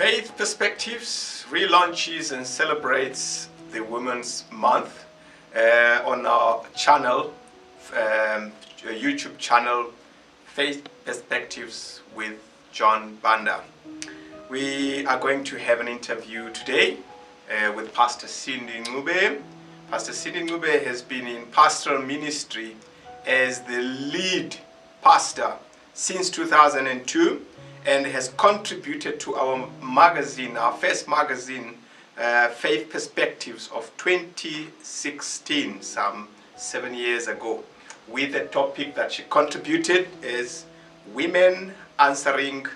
Faith Perspectives relaunches and celebrates the Women's Month on our channel, YouTube channel, Faith Perspectives with John Banda. We are going to have an interview today with Pastor Cindy Ncube. Pastor Cindy Ncube has been in pastoral ministry as the lead pastor since 2002 and has contributed to our magazine, our first magazine, Faith Perspectives of 2016, some 7 years ago, with the topic that she contributed is Women Answering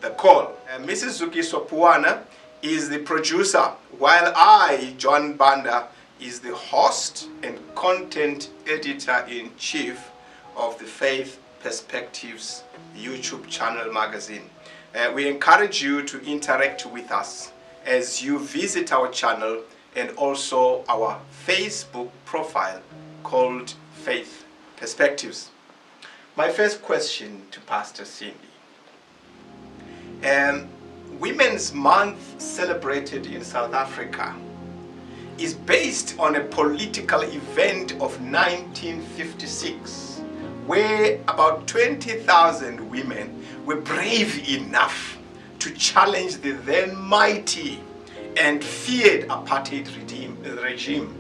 the Call. Mrs. Zukiso Puana is the producer, while I, John Banda, is the host and content editor-in-chief of the Faith Perspectives YouTube channel magazine. We encourage you to interact with us as you visit our channel and also our Facebook profile called Faith Perspectives. My first question to Pastor Cindy. Women's Month celebrated in South Africa is based on a political event of 1956 where about 20,000 women were brave enough to challenge the then mighty and feared apartheid regime.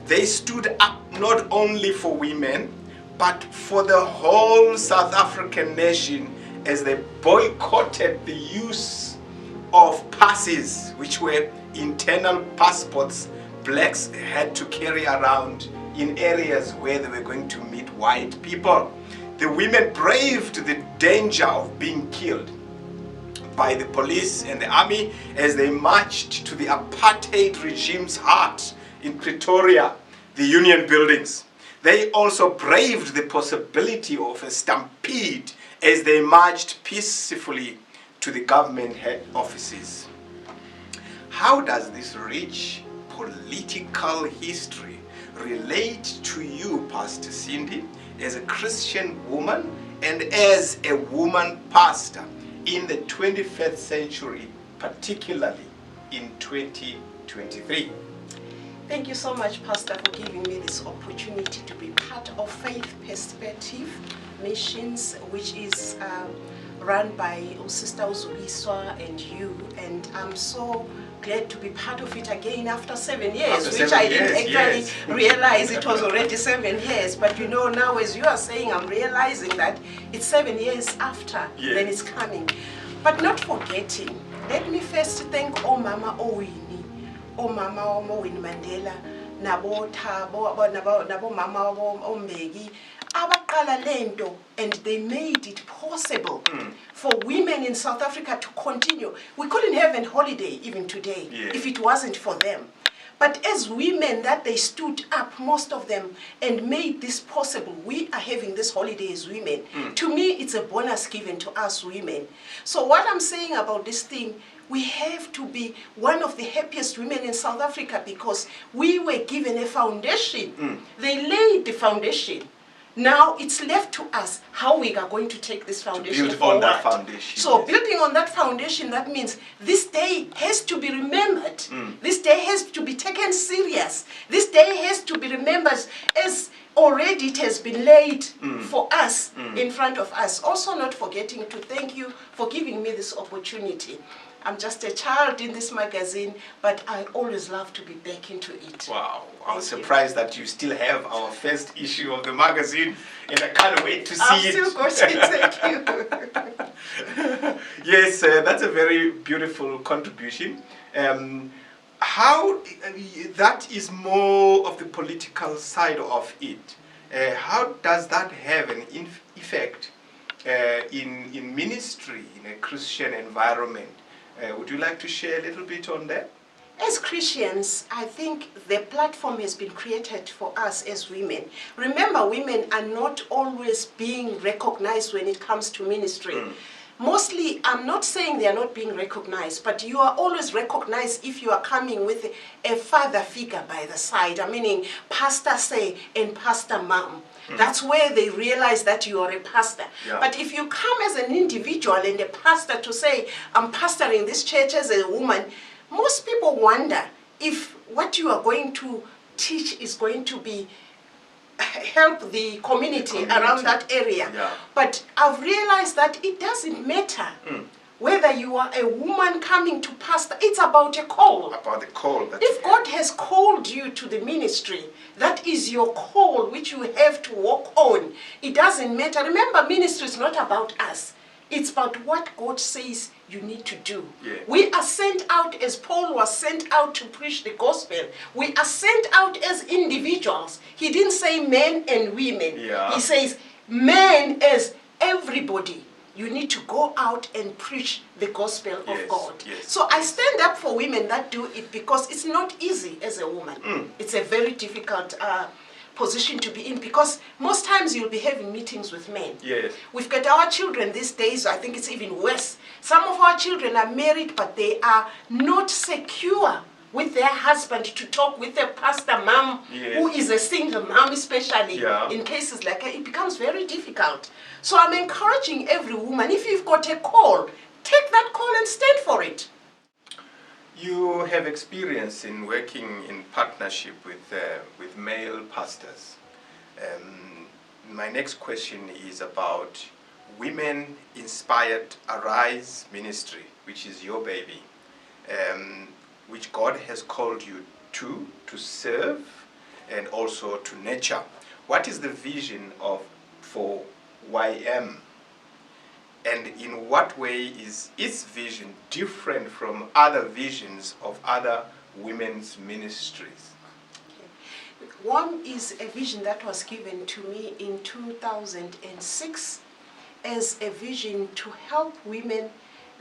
They stood up not only for women but for the whole South African nation as they boycotted the use of passes, which were internal passports blacks had to carry around in areas where they were going to meet white people. The women braved the danger of being killed by the police and the army as they marched to the apartheid regime's heart in Pretoria, the Union buildings. They also braved the possibility of a stampede as they marched peacefully to the government head offices. How does this rich political history relate to you, Pastor Cindy, as a Christian woman and as a woman pastor in the 21st century, particularly in 2023? Thank you so much, Pastor, for giving me this opportunity to be part of Faith Perspective Missions, which is run by Sister Uzubiswa and you, and I'm so glad to be part of it again after 7 years, which I didn't actually realize it was already 7 years. But you know, now as you are saying, I'm realizing that it's 7 years after, then it's coming. But not forgetting, let me first thank Mama Owini, Mama Owini Mandela, Nabo Thabo, Nabo Mama Ombegi, abaqala lento, and they made it possible for women in South Africa to continue. We couldn't have a holiday even today if it wasn't for them. But as women that they stood up, most of them, and made this possible, we are having this holiday as women. To me, it's a bonus given to us women. So what I'm saying about this thing, we have to be one of the happiest women in South Africa because we were given a foundation. They laid the foundation. Now it's left to us how we are going to take this foundation forward. On that foundation. So building on that foundation, that means this day has to be remembered. This day has to be taken serious. This day has to be remembered as already it has been laid for us in front of us. Also not forgetting to thank you for giving me this opportunity. I'm just a child in this magazine, but I always love to be back into it. Wow. I was surprised that you still have our first issue of the magazine, and I can't wait to see it. I'm still going to thank you. Yes, that's a very beautiful contribution. How that is more of the political side of it. How does that have an effect in ministry, in a Christian environment? Would you like to share a little bit on that? As Christians, I think the platform has been created for us as women. Remember, women are not always being recognized when it comes to ministry. mostly, I'm not saying they are not being recognized, but you are always recognized if you are coming with a father figure by the side, meaning pastor say and pastor mom. That's where they realize that you are a pastor. Yeah. But if you come as an individual and a pastor to say, I'm pastoring this church as a woman, most people wonder if what you are going to teach is going to be help the community around that area. Yeah. But I've realized that it doesn't matter whether you are a woman coming to pastor. It's about a call. About the call. That If God has called you to the ministry, that is your call which you have to walk on. It doesn't matter. Remember, ministry is not about us. It's about what God says you need to do. Yeah. We are sent out as Paul was sent out to preach the gospel. We are sent out as individuals. He didn't say men and women. Yeah. He says men as everybody. You need to go out and preach the gospel of Yes, God. yes. So I stand up for women that do it because it's not easy as a woman. It's a very difficult position to be in because most times you'll be having meetings with men. Yes. We've got our children these days, I think it's even worse. Some of our children are married, but they are not secure with their husband to talk with their pastor mom, Yes. who is a single mom, especially Yeah. in cases like that. It becomes very difficult. So I'm encouraging every woman, if you've got a call, take that call and stand for it. You have experience in working in partnership with male pastors. My next question is about Women Inspired Arise Ministry, which is your baby, which God has called you to serve and also to nurture. What is the vision for YM? And in what way is its vision different from other visions of other women's ministries? One is a vision that was given to me in 2006 as a vision to help women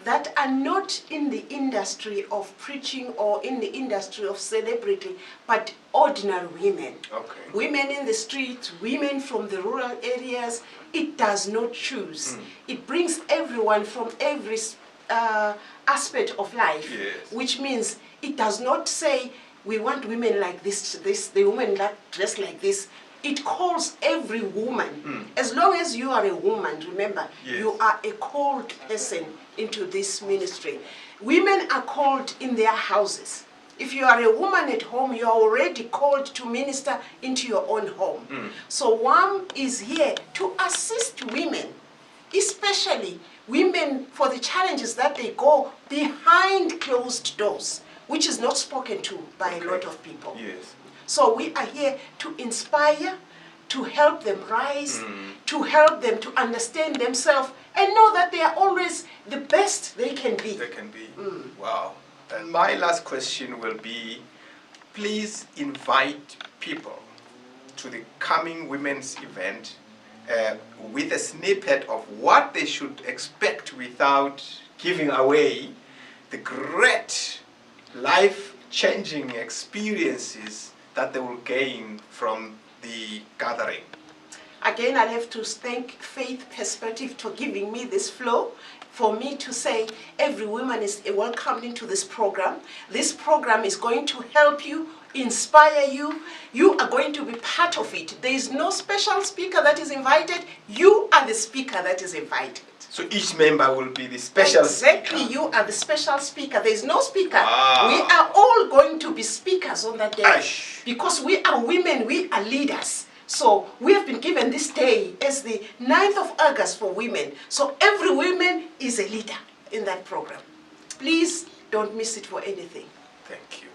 that are not in the industry of preaching or in the industry of celebrity, but ordinary women. Okay. Women in the streets, women from the rural areas. It does not choose. It brings everyone from every aspect of life, Yes. which means it does not say we want women like this, the women that dress like this. It calls every woman. As long as you are a woman, remember, Yes. you are a called person into this ministry. Women are called in their houses. If you are a woman at home, you are already called to minister into your own home. So WAM is here to assist women, especially women, for the challenges that they go behind closed doors, which is not spoken to by a lot of people. Yes. So we are here to inspire, to help them rise, to help them to understand themselves and know that they are always the best they can be. They can be. Wow. And my last question will be, please invite people to the coming women's event with a snippet of what they should expect without giving away the great life-changing experiences that they will gain from the gathering. Again, I'll have to thank Faith Perspective for giving me this flow, for me to say every woman is welcomed into this program. This program is going to help you, inspire you. You are going to be part of it. There is no special speaker that is invited. You are the speaker that is invited. So each member will be the special Exactly, speaker. you are the special speaker. There is no speaker. Wow. We are all going to be speakers on that day. Ash. Because we are women, we are leaders. So we have been given this day as the 9th of August for women. So every woman is a leader in that program. Please don't miss it for anything. Thank you.